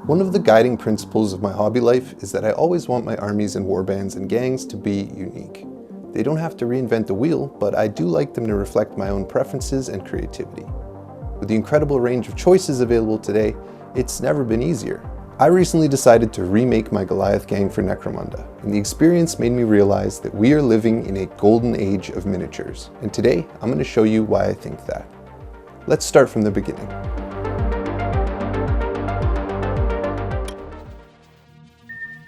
One of the guiding principles of my hobby life is that I always want my armies and warbands and gangs to be unique. They don't have to reinvent the wheel, but I do like them to reflect my own preferences and creativity. With the incredible range of choices available today, it's never been easier. I recently decided to remake my Goliath gang for Necromunda, and the experience made me realize that we are living in a golden age of miniatures, and today I'm going to show you why I think that. Let's start from the beginning.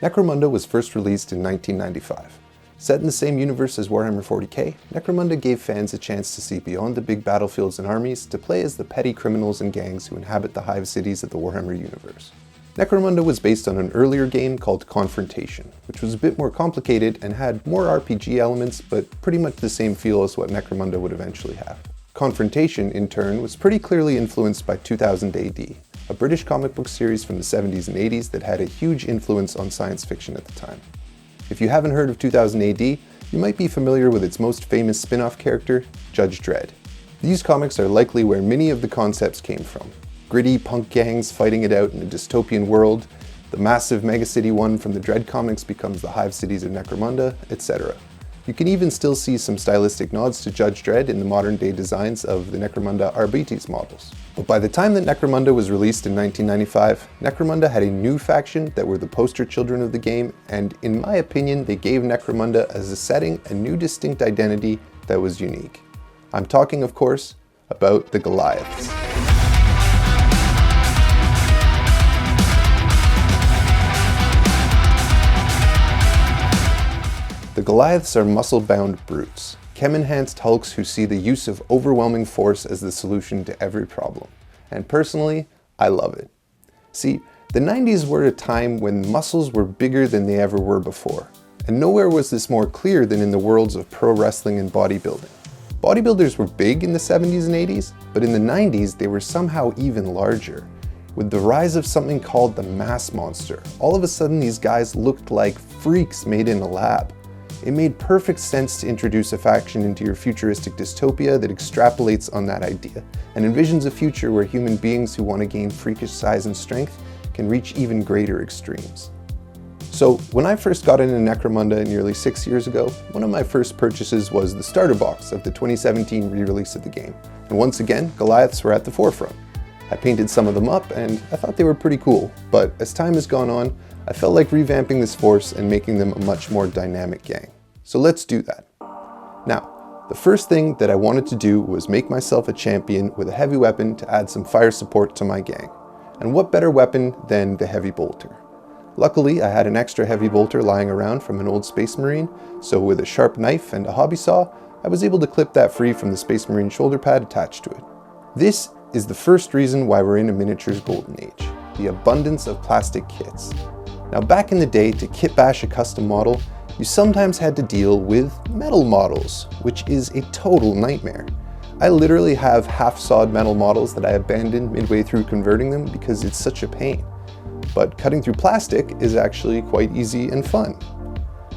Necromunda was first released in 1995. Set in the same universe as Warhammer 40k, Necromunda gave fans a chance to see beyond the big battlefields and armies to play as the petty criminals and gangs who inhabit the hive cities of the Warhammer universe. Necromunda was based on an earlier game called Confrontation, which was a bit more complicated and had more RPG elements, but pretty much the same feel as what Necromunda would eventually have. Confrontation, in turn, was pretty clearly influenced by 2000 AD, a British comic book series from the 70s and 80s that had a huge influence on science fiction at the time. If you haven't heard of 2000 AD, you might be familiar with its most famous spin-off character, Judge Dredd. These comics are likely where many of the concepts came from. Gritty punk gangs fighting it out in a dystopian world, the massive megacity one from the Dredd comics becomes the hive cities of Necromunda, etc. You can even still see some stylistic nods to Judge Dredd in the modern day designs of the Necromunda Arbites models. But by the time that Necromunda was released in 1995, Necromunda had a new faction that were the poster children of the game, and in my opinion, they gave Necromunda as a setting a new distinct identity that was unique. I'm talking, of course, about the Goliaths. The Goliaths are muscle-bound brutes, chem-enhanced hulks who see the use of overwhelming force as the solution to every problem. And personally, I love it. See, the 90s were a time when muscles were bigger than they ever were before. And nowhere was this more clear than in the worlds of pro wrestling and bodybuilding. Bodybuilders were big in the 70s and 80s, but in the 90s they were somehow even larger. With the rise of something called the mass monster, all of a sudden these guys looked like freaks made in a lab. It made perfect sense to introduce a faction into your futuristic dystopia that extrapolates on that idea and envisions a future where human beings who want to gain freakish size and strength can reach even greater extremes. So when I first got into Necromunda nearly 6 years ago, one of my first purchases was the starter box of the 2017 re-release of the game. And once again, Goliaths were at the forefront. I painted some of them up and I thought they were pretty cool, but as time has gone on, I felt like revamping this force and making them a much more dynamic gang. So let's do that. Now, the first thing that I wanted to do was make myself a champion with a heavy weapon to add some fire support to my gang. And what better weapon than the heavy bolter? Luckily, I had an extra heavy bolter lying around from an old Space Marine, so with a sharp knife and a hobby saw, I was able to clip that free from the Space Marine shoulder pad attached to it. This is the first reason why we're in a miniatures golden age, the abundance of plastic kits. Now back in the day, to kitbash a custom model, you sometimes had to deal with metal models, which is a total nightmare. I literally have half-sawed metal models that I abandoned midway through converting them because it's such a pain. But cutting through plastic is actually quite easy and fun.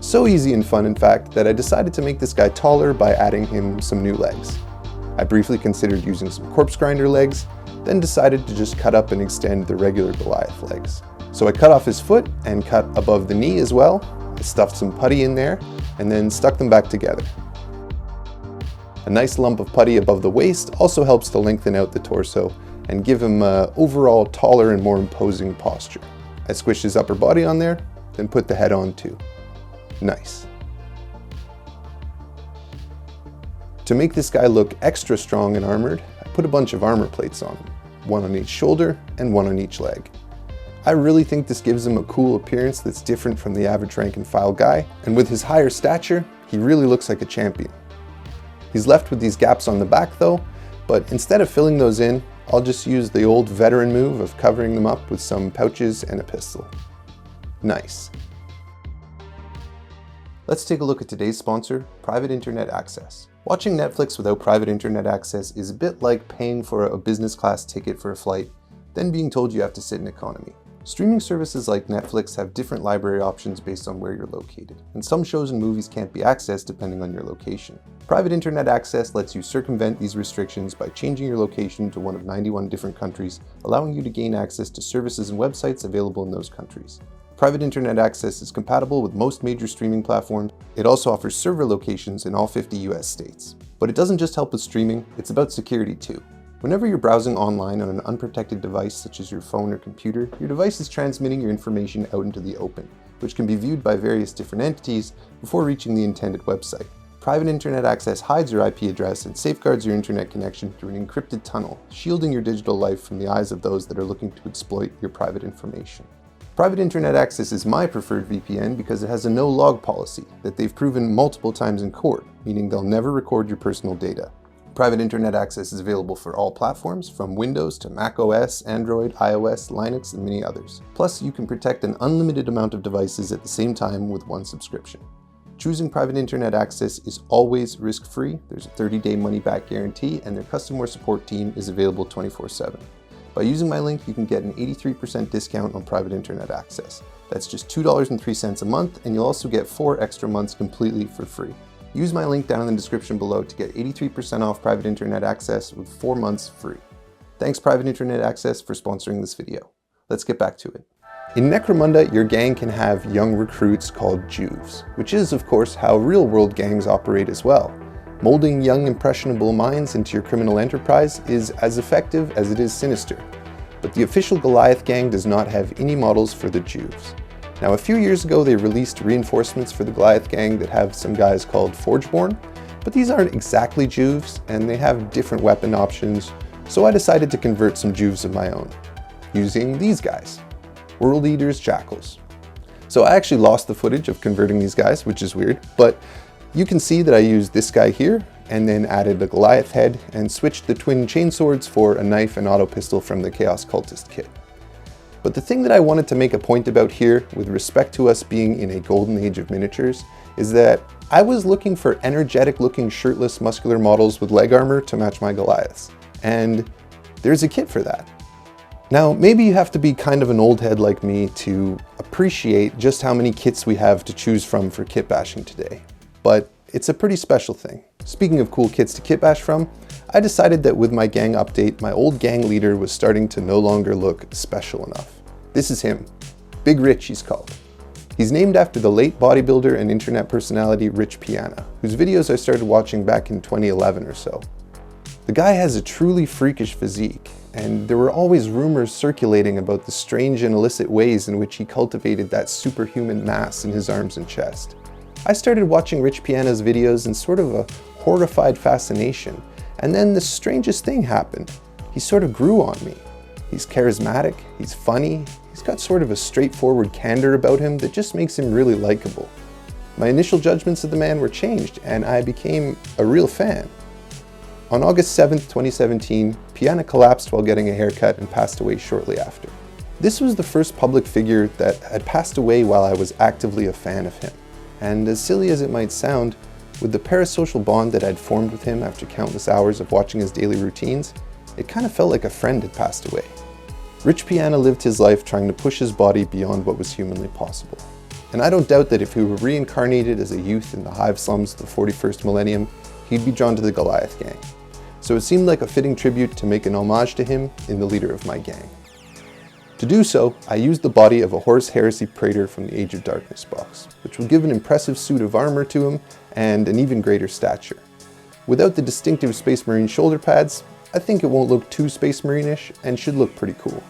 So easy and fun, in fact, that I decided to make this guy taller by adding him some new legs. I briefly considered using some corpse grinder legs, then decided to just cut up and extend the regular Goliath legs. So I cut off his foot and cut above the knee as well. I stuffed some putty in there and then stuck them back together. A nice lump of putty above the waist also helps to lengthen out the torso and give him an overall taller and more imposing posture. I squished his upper body on there, then put the head on too. Nice. To make this guy look extra strong and armored, I put a bunch of armor plates on him, one on each shoulder and one on each leg. I really think this gives him a cool appearance that's different from the average rank and file guy, and with his higher stature, he really looks like a champion. He's left with these gaps on the back though, but instead of filling those in, I'll just use the old veteran move of covering them up with some pouches and a pistol. Nice. Let's take a look at today's sponsor, Private Internet Access. Watching Netflix without private internet access is a bit like paying for a business class ticket for a flight, then being told you have to sit in economy. Streaming services like Netflix have different library options based on where you're located, and some shows and movies can't be accessed depending on your location. Private internet access lets you circumvent these restrictions by changing your location to one of 91 different countries, allowing you to gain access to services and websites available in those countries. Private internet access is compatible with most major streaming platforms. It also offers server locations in all 50 US states. But it doesn't just help with streaming, it's about security too. Whenever you're browsing online on an unprotected device such as your phone or computer, your device is transmitting your information out into the open, which can be viewed by various different entities before reaching the intended website. Private internet access hides your IP address and safeguards your internet connection through an encrypted tunnel, shielding your digital life from the eyes of those that are looking to exploit your private information. Private internet access is my preferred VPN because it has a no-log policy that they've proven multiple times in court, meaning they'll never record your personal data. Private internet access is available for all platforms, from Windows to Mac OS, Android, iOS, Linux, and many others. Plus, you can protect an unlimited amount of devices at the same time with one subscription. Choosing private internet access is always risk-free. There's a 30-day money-back guarantee, and their customer support team is available 24/7. By using my link, you can get an 83% discount on private internet access. That's just $2.03 a month, and you'll also get 4 extra months completely for free. Use my link down in the description below to get 83% off private internet access with 4 months free. Thanks Private Internet Access for sponsoring this video. Let's get back to it. In Necromunda, your gang can have young recruits called juves, which is of course how real-world gangs operate as well. Molding young impressionable minds into your criminal enterprise is as effective as it is sinister. But the official Goliath gang does not have any models for the juves. Now, a few years ago, they released reinforcements for the Goliath gang that have some guys called Forgeborn, but these aren't exactly juves, and they have different weapon options, so I decided to convert some juves of my own, using these guys, World Eaters Jackals. So I actually lost the footage of converting these guys, which is weird, but you can see that I used this guy here, and then added a Goliath head, and switched the twin chainswords for a knife and auto pistol from the Chaos Cultist kit. But the thing that I wanted to make a point about here, with respect to us being in a golden age of miniatures, is that I was looking for energetic looking shirtless muscular models with leg armor to match my Goliaths. And there's a kit for that. Now, maybe you have to be kind of an old head like me to appreciate just how many kits we have to choose from for kit bashing today. But it's a pretty special thing. Speaking of cool kits to kit bash from, I decided that with my gang update, my old gang leader was starting to no longer look special enough. This is him. Big Rich, he's called. He's named after the late bodybuilder and internet personality Rich Piana, whose videos I started watching back in 2011 or so. The guy has a truly freakish physique, and there were always rumors circulating about the strange and illicit ways in which he cultivated that superhuman mass in his arms and chest. I started watching Rich Piana's videos in sort of a horrified fascination, and then the strangest thing happened. He sort of grew on me. He's charismatic, he's funny, he's got sort of a straightforward candor about him that just makes him really likable. My initial judgments of the man were changed, and I became a real fan. On August 7th, 2017, Piana collapsed while getting a haircut and passed away shortly after. This was the first public figure that had passed away while I was actively a fan of him. And as silly as it might sound, with the parasocial bond that I'd formed with him after countless hours of watching his daily routines, it kind of felt like a friend had passed away. Rich Piana lived his life trying to push his body beyond what was humanly possible. And I don't doubt that if he were reincarnated as a youth in the hive slums of the 41st millennium, he'd be drawn to the Goliath gang. So it seemed like a fitting tribute to make an homage to him in the leader of my gang. To do so, I used the body of a Horus Heresy Praetor from the Age of Darkness box, which will give an impressive suit of armor to him and an even greater stature. Without the distinctive Space Marine shoulder pads, I think it won't look too Space Marine-ish and should look pretty cool.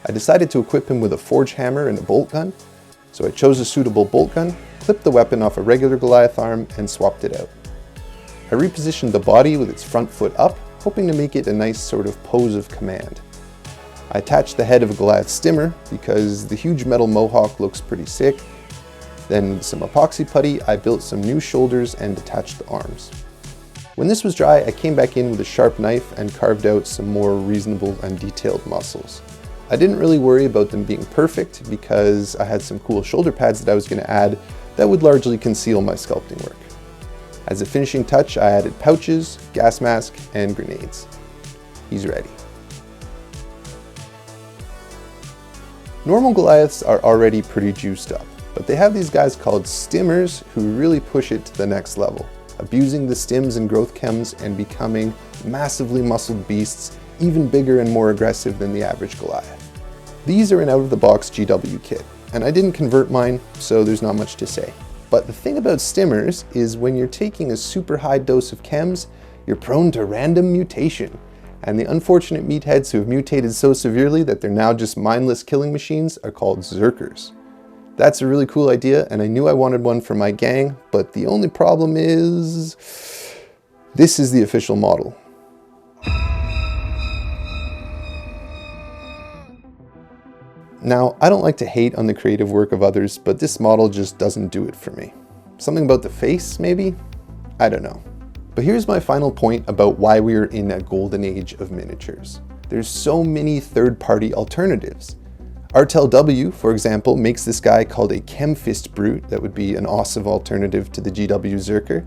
I decided to equip him with a forge hammer and a bolt gun, so I chose a suitable bolt gun, clipped the weapon off a regular Goliath arm, and swapped it out. I repositioned the body with its front foot up, hoping to make it a nice sort of pose of command. I attached the head of a Goliath stimmer because the huge metal mohawk looks pretty sick. Then with some epoxy putty, I built some new shoulders and attached the arms. When this was dry, I came back in with a sharp knife and carved out some more reasonable and detailed muscles. I didn't really worry about them being perfect because I had some cool shoulder pads that I was going to add that would largely conceal my sculpting work. As a finishing touch, I added pouches, gas mask, and grenades. He's ready. Normal Goliaths are already pretty juiced up, but they have these guys called stimmers who really push it to the next level, abusing the stims and growth chems and becoming massively muscled beasts, even bigger and more aggressive than the average Goliath. These are an out-of-the-box GW kit, and I didn't convert mine, so there's not much to say. But the thing about stimmers is when you're taking a super high dose of chems, you're prone to random mutation. And the unfortunate meatheads who have mutated so severely that they're now just mindless killing machines are called Zerkers. That's a really cool idea, and I knew I wanted one for my gang, but the only problem is this is the official model. Now, I don't like to hate on the creative work of others, but this model just doesn't do it for me. Something about the face, maybe? I don't know. But here's my final point about why we are in a golden age of miniatures. There's so many third-party alternatives. RTLW, for example, makes this guy called a Chemfist Brute that would be an awesome alternative to the GW Zerker.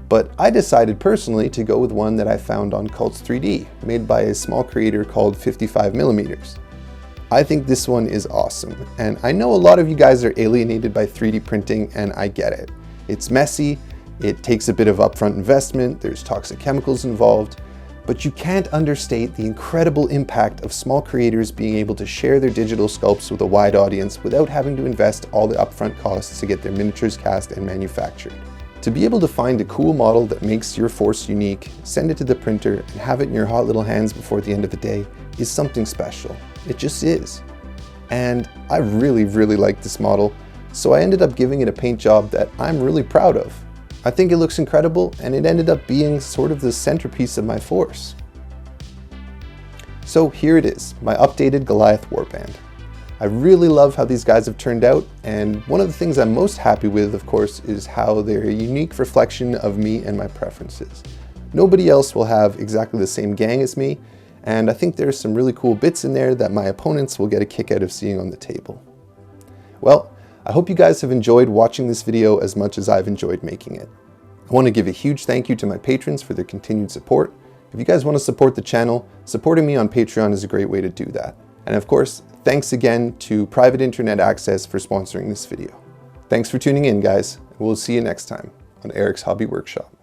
But I decided personally to go with one that I found on Cults 3D, made by a small creator called 55mm. I think this one is awesome, and I know a lot of you guys are alienated by 3D printing, and I get it. It's messy, it takes a bit of upfront investment, there's toxic chemicals involved, but you can't understate the incredible impact of small creators being able to share their digital sculpts with a wide audience without having to invest all the upfront costs to get their miniatures cast and manufactured. To be able to find a cool model that makes your force unique, send it to the printer, and have it in your hot little hands before the end of the day is something special. It just is. And I really like this model, so I ended up giving it a paint job that I'm really proud of. I think it looks incredible, and it ended up being sort of the centerpiece of my force. So here it is, my updated Goliath warband. I really love how these guys have turned out, and one of the things I'm most happy with, of course, is how they're a unique reflection of me and my preferences. Nobody else will have exactly the same gang as me, and I think there's some really cool bits in there that my opponents will get a kick out of seeing on the table. Well, I hope you guys have enjoyed watching this video as much as I've enjoyed making it. I want to give a huge thank you to my patrons for their continued support. If you guys want to support the channel, supporting me on Patreon is a great way to do that. And of course, thanks again to Private Internet Access for sponsoring this video. Thanks for tuning in, guys, and we'll see you next time on Eric's Hobby Workshop.